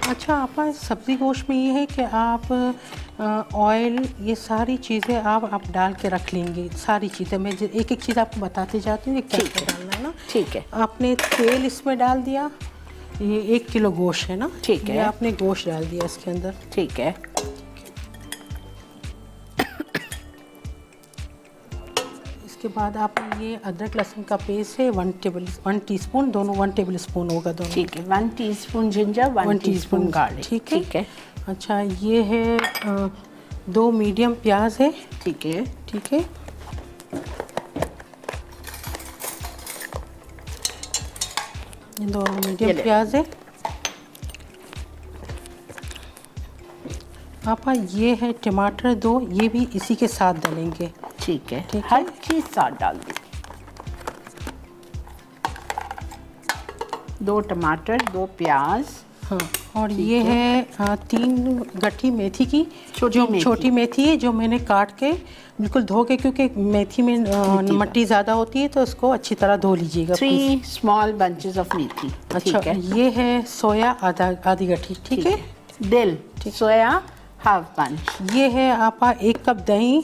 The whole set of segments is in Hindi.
अच्छा आपा सब्ज़ी गोश्त में ये है कि आप ऑयल ये सारी चीज़ें आप डाल के रख लेंगे। सारी चीज़ें मैं एक एक चीज़ आपको बताते जाती हूँ कि क्या क्या डालना है ना। ठीक है। आपने तेल इसमें डाल दिया, ये 1 किलो गोश्त है ना। ठीक है। ये आपने गोश्त डाल दिया इसके अंदर। ठीक है। इसके बाद आपने ये अदरक लहसुन का पेस्ट है 1 टीस्पून, दोनों 1 टेबल स्पून होगा दोनों। ठीक है। 1 टीस्पून जिंजर, 1 टीस्पून गार्लिक। ठीक है। अच्छा ये है 2 मीडियम प्याज है। ठीक है। ठीक है। ये 2 मीडियम प्याज है। आपा ये है टमाटर 2, ये भी इसी के साथ डालेंगे। ठीक है। ठीक है। हर चीज़ साथ डाल दी। 2 टमाटर, 2 प्याज। हाँ, और ये है 3 गट्ठी मेथी की, छोटी मेथी है जो मैंने काट के बिल्कुल धो के, क्योंकि मेथी में मिट्टी ज़्यादा होती है तो इसको अच्छी तरह धो लीजिएगा। 3 स्मॉल बंचेस ऑफ मेथी। अच्छा ये है सोया आधी गट्ठी। ठीक है। दिल सोया हाफ बंच। ये है आपा 1 कप दही,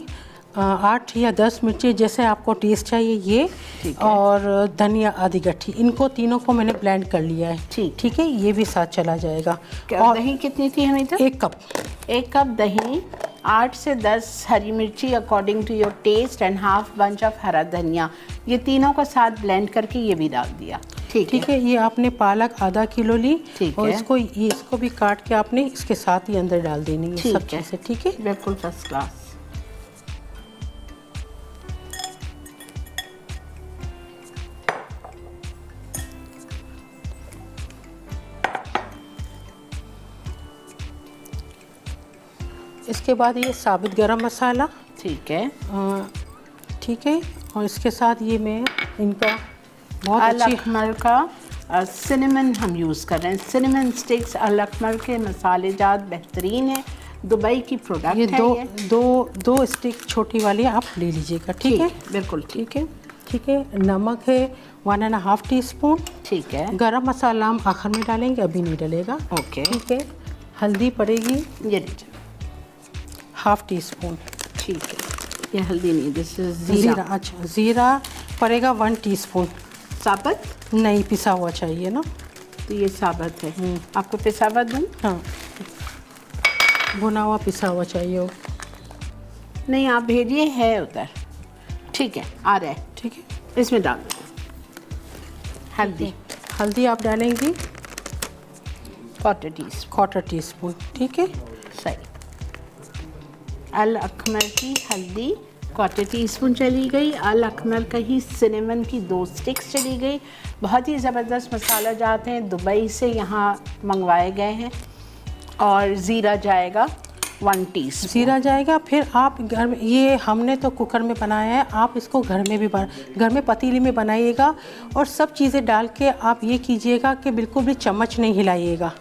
8 या 10 मिर्ची जैसे आपको टेस्ट चाहिए ये, और धनिया आधी गट्ठी, इनको तीनों को मैंने ब्लेंड कर लिया है। ठीक है। ये भी साथ चला जाएगा। और दही कितनी थी हमें? तो 1 कप। 1 कप दही, 8 से 10 हरी मिर्ची according to your taste, and half bunch of हरा धनिया। ये तीनों को साथ ब्लेंड करके ये भी डाल दिया। ठीक है। ये आपने पालक आधा किलो ली, और है। इसको भी काट के आपने इसके साथ ही अंदर डाल देनी है सब चीज़ें। ठीक है। बिल्कुल फर्स्ट क्लास। इसके बाद ये साबित गरम मसाला। ठीक है। ठीक है। और इसके साथ ये मैं इनका बहुत अल अकमर का सिनेमन हम यूज़ कर रहे हैं। सिनेमन स्टिक्स अल अकमर के मसाले जात बेहतरीन है, दुबई की प्रोडक्ट है। ये दो स्टिक छोटी वाली आप ले लीजिएगा। ठीक है। बिल्कुल ठीक है। ठीक है। नमक है 1.5 टीस्पून। ठीक है। गरम मसाला हम आखिर में डालेंगे, अभी नहीं डलेगा। ओके। ठीक है। हल्दी पड़ेगी ये हाफ टीस्पून। ठीक है। ये हल्दी नहीं, दिस इज ज़ीरा। अच्छा ज़ीरा पड़ेगा 1 टीस्पून। साबुत नहीं, पिसा हुआ चाहिए ना। तो ये साबुत है। आपको पिसा हुआ दूँ? हाँ, भुना हुआ पिसा हुआ चाहिए हो। नहीं, आप भेजिए, है उधर। ठीक है, आ रहा है। ठीक है। इसमें डाल दो हल्दी। हल्दी आप डालेंगी क्वार्टर टीस्पून। ठीक है। सही। अल अकमर की हल्दी क्वार्टर टीस्पून चली गई। अल अकमर का ही सिनेमन की 2 स्टिक्स चली गई। बहुत ही ज़बरदस्त मसाला जाते हैं, दुबई से यहाँ मंगवाए गए हैं। और ज़ीरा जाएगा 1 टीस्पून। ज़ीरा जाएगा। फिर आप घर में, ये हमने तो कुकर में बनाया है, आप इसको घर में पतीली में बनाइएगा, और सब चीज़ें डाल के आप ये कीजिएगा कि बिल्कुल भी चम्मच नहीं हिलाइएगा,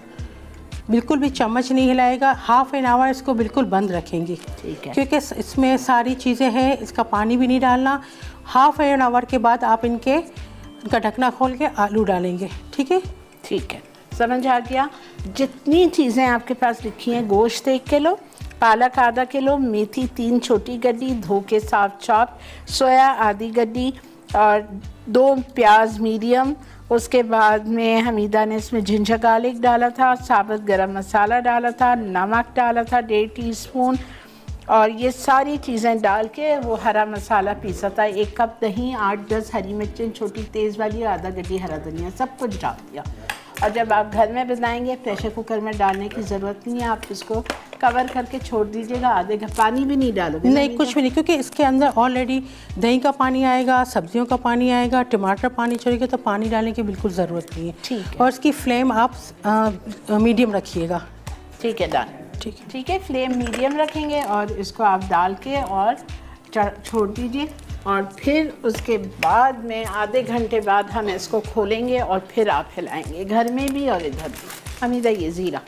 बिल्कुल भी चम्मच नहीं हिलाएगा। हाफ एन आवर इसको बिल्कुल बंद रखेंगे। ठीक है। क्योंकि इसमें सारी चीज़ें हैं, इसका पानी भी नहीं डालना। हाफ एन आवर के बाद आप इनका ढकना खोल के आलू डालेंगे। ठीक है। ठीक है, समझ आ गया। जितनी चीज़ें आपके पास लिखी हैं, गोश्त 1 किलो, पालक आधा किलो, मेथी 3 छोटी गड्डी धो के साफ चॉप, सोया आधी गड्डी, और 2 प्याज मीडियम। उसके बाद में हमीदा ने इसमें जिंजर गार्लिक डाला था, साबुत गरम मसाला डाला था, नमक डाला था 1.5 टीस्पून, और ये सारी चीज़ें डाल के वो हरा मसाला पीसा था। 1 कप दही, 8-10 हरी मिर्चें छोटी तेज़ वाली, आधा गड्डी हरा धनिया, सब कुछ डाल दिया। और जब आप घर में बनाएंगे, प्रेशर कुकर में डालने की ज़रूरत नहीं है, आप इसको कवर करके छोड़ दीजिएगा। आधे घंटे पानी भी नहीं डालोगे? नहीं, कुछ भी नहीं, क्योंकि इसके अंदर ऑलरेडी दही का पानी आएगा, सब्जियों का पानी आएगा, टमाटर पानी छोड़ेगा, तो पानी डालने की बिल्कुल ज़रूरत नहीं है। ठीक है। और इसकी फ्लेम आप मीडियम रखिएगा। ठीक है, डन। ठीक है। ठीक है, फ्लेम मीडियम रखेंगे, और इसको आप डाल के और छोड़ दीजिए। और फिर उसके बाद में आधे घंटे बाद हम इसको खोलेंगे, और फिर आप हिलाएंगे, घर में भी और इधर भी। हमीदा, ये ज़ीरा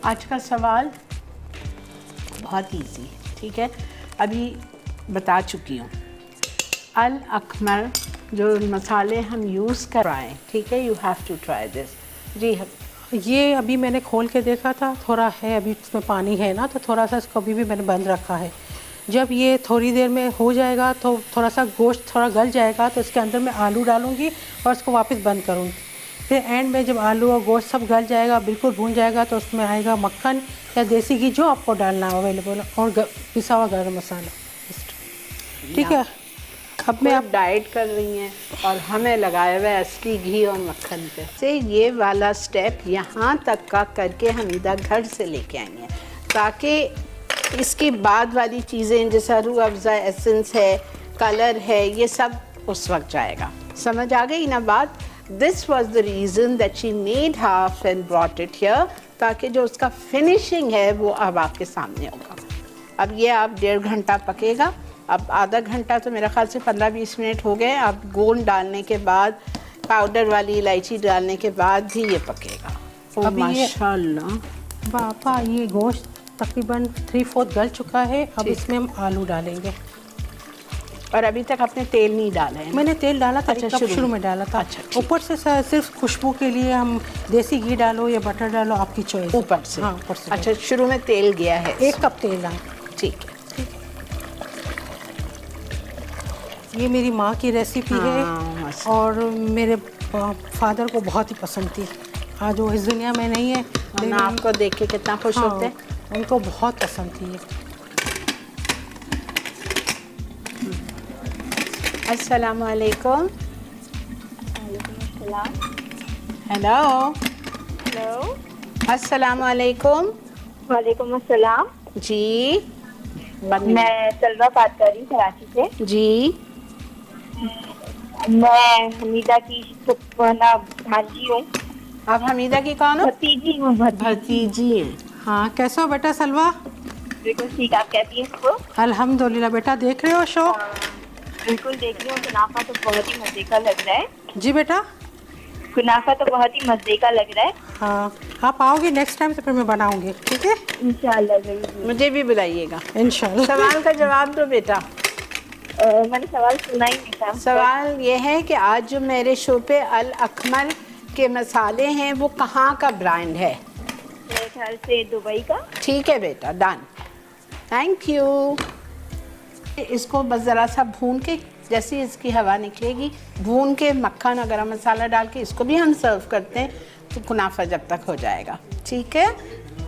आज का सवाल बहुत इजी है। ठीक है, अभी बता चुकी हूँ। अल अकमर जो मसाले हम यूज़ कर रहे हैं, ठीक है, you have to try this. जी ये अभी मैंने खोल के देखा था, थोड़ा है अभी इसमें पानी है ना, तो थोड़ा सा इसको अभी भी मैंने बंद रखा है। जब ये थोड़ी देर में हो जाएगा तो थोड़ा सा गोश्त थोड़ा गल जाएगा तो इसके अंदर मैं आलू डालूँगी और इसको वापस बंद करूँगी। फिर एंड में जब आलू और गोश्त सब गल जाएगा, बिल्कुल भून जाएगा, तो उसमें आएगा मक्खन या देसी घी जो आपको डालना है अवेलेबल, और पिसा हुआ गरम मसाला। ठीक है। अब मैं आप डाइट कर रही हैं और हमें लगाया हुआ है असली घी और मक्खन पे से ये वाला स्टेप यहाँ तक का करके हमीदा घर से लेके आई हैं, ताकि इसकी बाद वाली चीज़ें जैसा रूह अफ़ज़ा एसेंस है, कलर है, ये सब उस वक्त जाएगा। समझ आ गई ना बात? This was the reason that she made half and brought it here, ताकि जो उसका फिनिशिंग है वो अब आपके सामने होगा। अब ये आप 1.5 घंटा पकेगा। अब आधा घंटा तो मेरा ख्याल से 15-20 मिनट हो गए। अब गोंद डालने के बाद, पाउडर वाली इलायची डालने के बाद भी ये पकेगा। ओ माशाल्लाह पापा, ये गोश्त तकरीबन 3/4 गल चुका है। अब इसमें हम आलू डालेंगे। और अभी तक आपने तेल नहीं डाला है? मैंने तेल डाला था, अच्छा, शुरू में डाला था। अच्छा, ऊपर से सिर्फ खुशबू के लिए हम देसी घी डालो या बटर डालो, आपकी चॉइस। ऊपर से? हाँ, ऊपर से। अच्छा, शुरू में तेल गया है? 1 कप तेल डाल। ठीक है। ये मेरी माँ की रेसिपी है और मेरे फादर को बहुत ही पसंद थी। आज वो इस दुनिया में नहीं है, लेकिन आपको देख के कितना खुश होते हैं। उनको बहुत पसंद थी ये। अस्सलाम वालेकुम। Hello hello. अस्सलाम वालेकुम। वालेकुम अस्सलाम। जी, मैं सलवा बात कर रही हूँ कराची से। जी, मैं हमीदा की भांजी हूँ। आप हमीदा की कौन हो? भतीजी हूँ। भतीजी हैं। हाँ, कैसे हो बेटा सलवा? बिल्कुल ठीक। आप कैसी हैं इसको? अल्हम्दुलिल्लाह। बेटा देख रहे हो शो? बिल्कुल देख रही हूँ। कुनाफा तो बहुत ही मजे का लग रहा है। जी बेटा, कुनाफा तो बहुत ही मजे का लग रहा है। हाँ, आप आओगे नेक्स्ट टाइम तो फिर मैं बनाऊंगी, ठीक है? इंशाल्लाह जरूर। मुझे भी बुलाइएगा इंशाल्लाह। सवाल का जवाब दो बेटा। मैंने सवाल सुना ही नहीं था। सवाल ये है कि आज जो मेरे शो पे अल अकमल के मसाले हैं वो कहाँ का ब्रांड है? मेरे ख्याल से दुबई का। ठीक है बेटा, डन। Thank you. इसको बस ज़रा सा भून के, जैसे इसकी हवा निकलेगी, भून के मक्खन और गरम मसाला डाल के इसको भी हम सर्व करते हैं, तो कुनाफा जब तक हो जाएगा। ठीक है,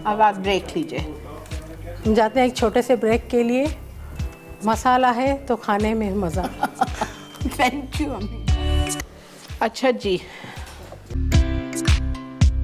अब आप ब्रेक लीजिए। हम जाते हैं एक छोटे से ब्रेक के लिए। मसाला है तो खाने में मज़ा। Thank you. अच्छा जी,